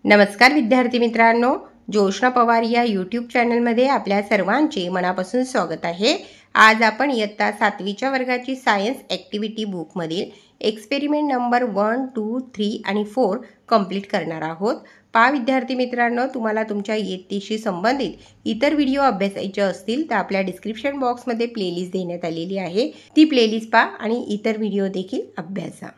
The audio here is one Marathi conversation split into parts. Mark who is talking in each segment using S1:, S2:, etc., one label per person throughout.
S1: नमस्कार विद्यार्थी मित्रांनो, जोशना पवार या यूट्यूब चॅनलमध्ये आपल्या सर्वांचे मनापासून स्वागत आहे। आज आपण इयत्ता 7वीच्या वर्गाची सायन्स ॲक्टिव्हिटी बुकमधील एक्सपेरिमेंट नंबर 1, 2, 3 आणि 4 कंप्लीट करणार आहोत। पहा विद्यार्थी मित्रांनो, तुम्हाला तुमच्या इयत्तेशी संबंधित इतर व्हिडिओ अभ्यासायचे असतील तर आपल्या डिस्क्रिप्शन बॉक्समध्ये प्लेलिस्ट देण्यात आलेली आहे, ती प्लेलिस्ट पहा आणि इतर व्हिडिओ देखील अभ्यासा।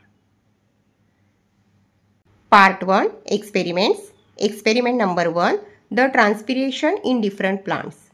S1: Part 1 Experiments. Experiment number 1 The transpiration in different plants.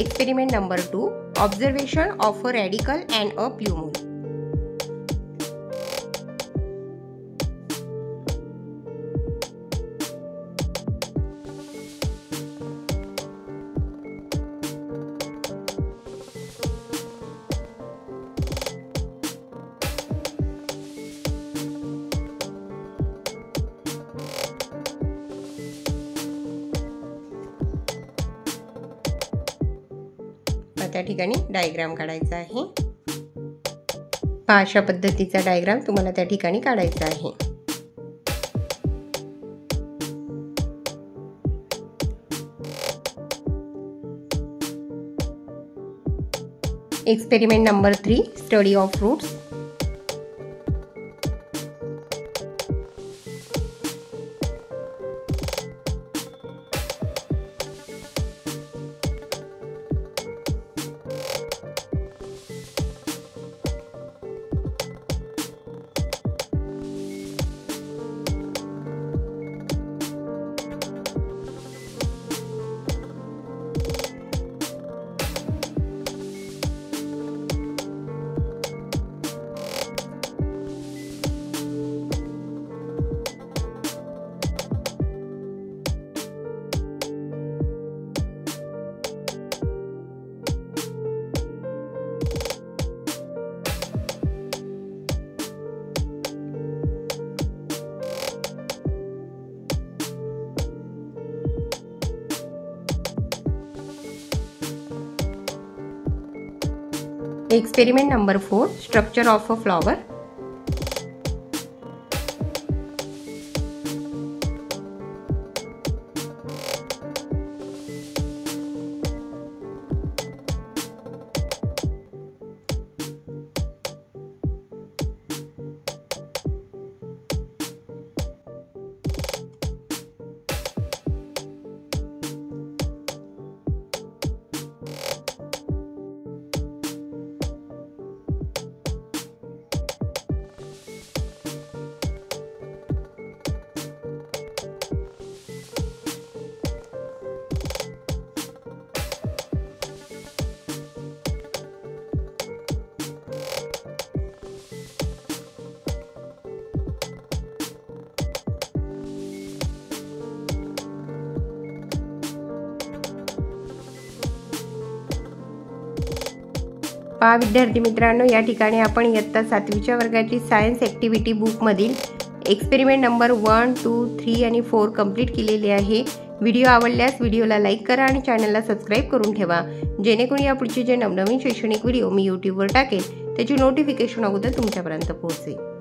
S1: Experiment number 2 Observation of a radical and a plumule. त्या ठिकाणी डायग्राम काढायचा आहे। अशा पद्धतीचा डायग्राम तुम्हाला त्या ठिकाणी काढायचा आहे। Experiment number 3 study of fruits. Experiment number 4 Structure of a flower. पहा विद्यार्थी मित्रांनो, या ठिकाणी आपण इयत्ता 7वीच्या वर्गाची सायन्स ॲक्टिव्हिटी बुकमधील एक्सपेरिमेंट नंबर 1, 2, 3 आणि 4 कंप्लीट केलेले आहे। व्हिडिओ आवडल्यास व्हिडिओला लाईक करा आणि चॅनलला सबस्क्राईब करून ठेवा, जेणेकरून यापुढचे जे नवनवीन शैक्षणिक व्हिडिओ मी यूट्यूबवर टाकेल त्याची नोटिफिकेशन अगोदर तुमच्यापर्यंत पोहोचेल।